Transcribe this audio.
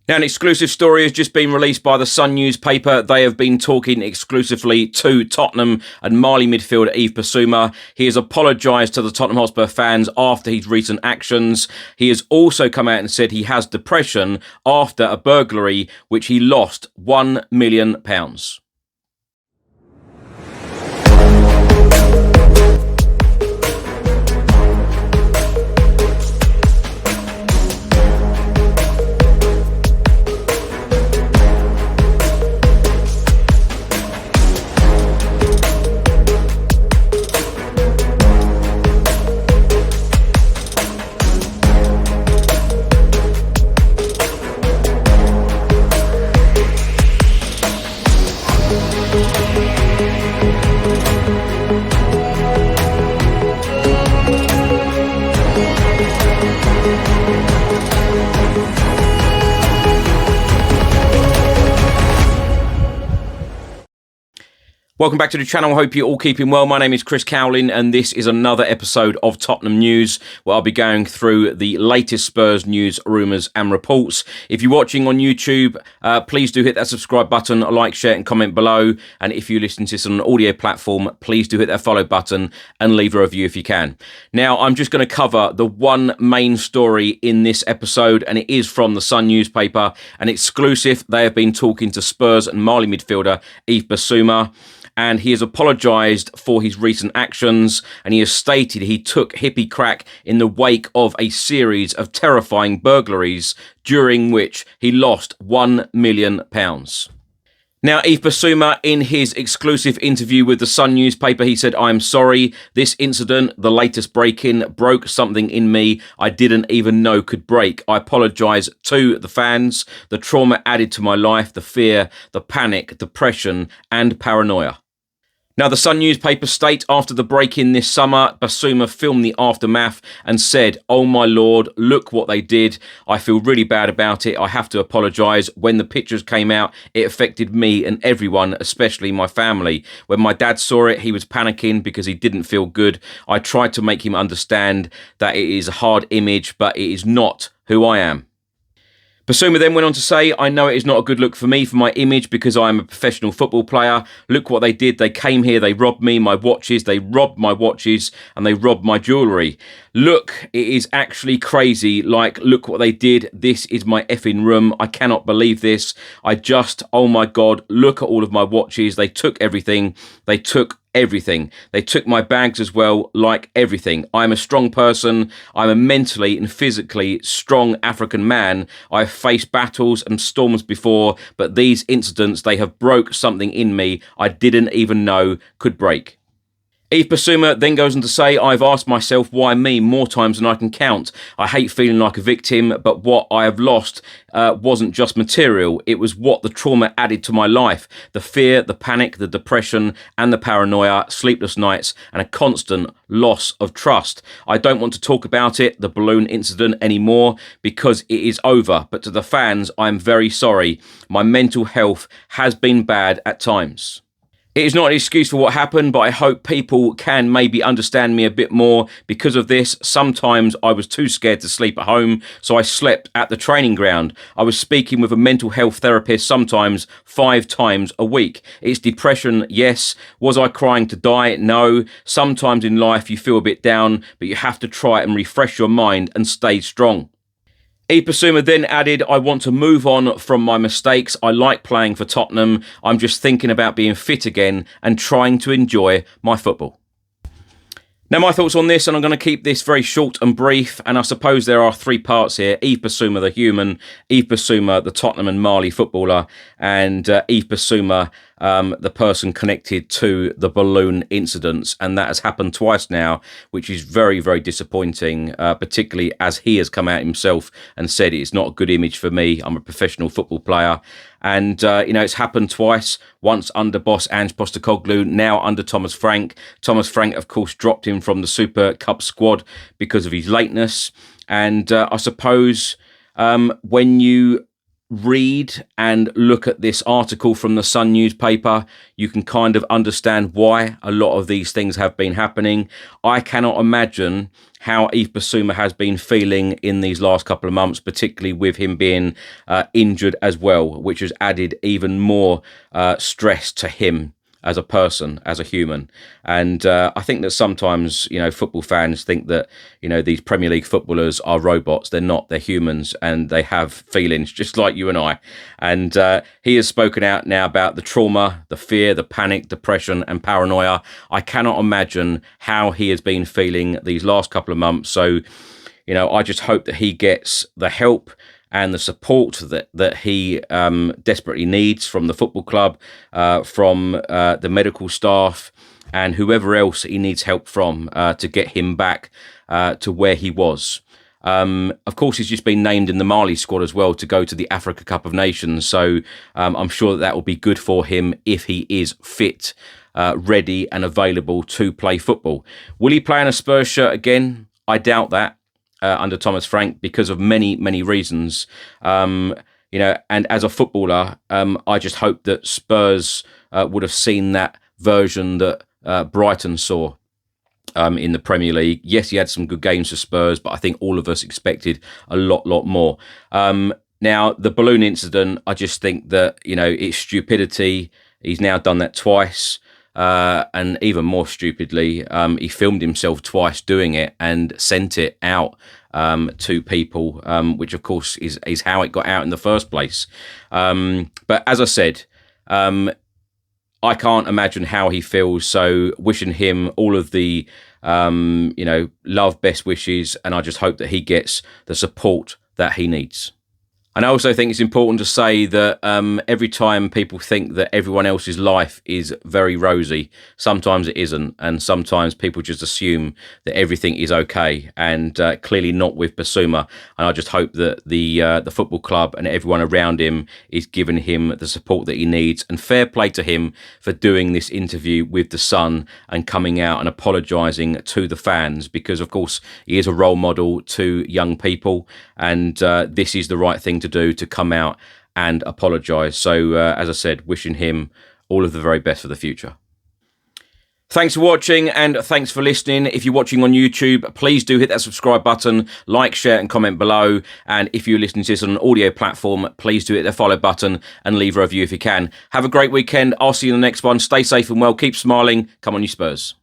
Now, an exclusive story has just been released by the Sun newspaper. They have been talking exclusively to Tottenham and Mali midfielder Yves Bissouma. He has apologised to the Tottenham Hotspur fans after his recent actions. He has also come out and said he has depression after a burglary, which he lost £1 million. Welcome back to the channel. I hope you're all keeping well. My name is Chris Cowlin, and this is another episode of Tottenham News, where I'll be going through the latest Spurs news, rumours and reports. If you're watching on YouTube, please do hit that subscribe button, like, share and comment below. And if you listen to this on an audio platform, please do hit that follow button and leave a review if you can. Now, I'm just going to cover the one main story in this episode, and it is from the Sun newspaper, an exclusive. They have been talking to Spurs and Mali midfielder Yves Bissouma, and he has apologised for his recent actions, and he has stated he took hippie crack in the wake of a series of terrifying burglaries during which he lost £1 million. Now, Yves Bissouma, in his exclusive interview with the Sun newspaper, he said, "I'm sorry. This incident, the latest break-in, broke something in me I didn't even know could break. I apologise to the fans. The trauma added to my life, the fear, the panic, depression and paranoia." Now, the Sun newspaper state after the break-in this summer, Bissouma filmed the aftermath and said, "Oh my Lord, look what they did. I feel really bad about it. I have to apologise. When the pictures came out, it affected me and everyone, especially my family. When my dad saw it, he was panicking because he didn't feel good. I tried to make him understand that it is a hard image, but it is not who I am." Bissouma then went on to say, "I know it is not a good look for me, for my image, because I am a professional football player. Look what they did. They came here, they robbed me, my watches, they robbed my watches, and they robbed my jewellery. Look, it is actually crazy. Like, look what they did. This is my effing room. I cannot believe this. Oh my God, look at all of my watches. They took everything. They took everything. They took my bags as well, like everything. I'm a strong person. I'm a mentally and physically strong African man. I've faced battles and storms before, but these incidents, they have broke something in me I didn't even know could break." Yves Bissouma then goes on to say, "I've asked myself why me more times than I can count. I hate feeling like a victim, but what I have lost wasn't just material. It was what the trauma added to my life. The fear, the panic, the depression and the paranoia, sleepless nights and a constant loss of trust. I don't want to talk about it, the balloon incident, anymore because it is over. But to the fans, I'm very sorry. My mental health has been bad at times. It is not an excuse for what happened, but I hope people can maybe understand me a bit more because of this. Sometimes I was too scared to sleep at home, so I slept at the training ground. I was speaking with a mental health therapist sometimes 5 times a week. It's depression, yes. Was I crying to die? No. Sometimes in life you feel a bit down, but you have to try and refresh your mind and stay strong." Yves Bissouma then added, "I want to move on from my mistakes. I like playing for Tottenham. I'm just thinking about being fit again and trying to enjoy my football." Now, my thoughts on this, and I'm going to keep this very short and brief, and I suppose there are 3 parts here. Yves Bissouma, the human, Yves Bissouma, the Tottenham and Mali footballer, and Yves Bissouma, the person connected to the balloon incidents. And that has happened twice now, which is very, very disappointing, particularly as he has come out himself and said it's not a good image for me. I'm a professional football player. And, it's happened twice, once under boss Ange Postecoglou, now under Thomas Frank. Thomas Frank, of course, dropped him from the Super Cup squad because of his lateness. And I suppose when you read and look at this article from the Sun newspaper, you can kind of understand why a lot of these things have been happening. I cannot imagine how Yves Bissouma has been feeling in these last couple of months, particularly with him being injured as well, which has added even more stress to him as a person, as a human. And I think that sometimes, football fans think that, these Premier League footballers are robots. They're not, they're humans, and they have feelings just like you and I. And he has spoken out now about the trauma, the fear, the panic, depression and paranoia. I cannot imagine how he has been feeling these last couple of months. So, I just hope that he gets the help and the support that he desperately needs from the football club, from the medical staff, and whoever else he needs help from to get him back to where he was. Of course, he's just been named in the Mali squad as well to go to the Africa Cup of Nations, so I'm sure that will be good for him if he is fit, ready and available to play football. Will he play in a Spurs shirt again? I doubt that. Under Thomas Frank, because of many, many reasons, and as a footballer, I just hope that Spurs would have seen that version that Brighton saw in the Premier League. Yes, he had some good games for Spurs, but I think all of us expected a lot more. Now, the balloon incident, I just think that, it's stupidity. He's now done that twice. And even more stupidly, he filmed himself twice doing it and sent it out to people, which of course is how it got out in the first place. But as I said, I can't imagine how he feels. So wishing him all of the, love, best wishes, and I just hope that he gets the support that he needs. And I also think it's important to say that every time people think that everyone else's life is very rosy, sometimes it isn't. And sometimes people just assume that everything is okay, and clearly not with Bissouma. And I just hope that the football club and everyone around him is giving him the support that he needs. And fair play to him for doing this interview with The Sun and coming out and apologising to the fans, because, of course, he is a role model to young people. And this is the right thing to do, to come out and apologise. So, as I said, wishing him all of the very best for the future. Thanks for watching and thanks for listening. If you're watching on YouTube, please do hit that subscribe button, like, share and comment below. And if you're listening to this on an audio platform, please do hit the follow button and leave a review if you can. Have a great weekend. I'll see you in the next one. Stay safe and well. Keep smiling. Come on, you Spurs.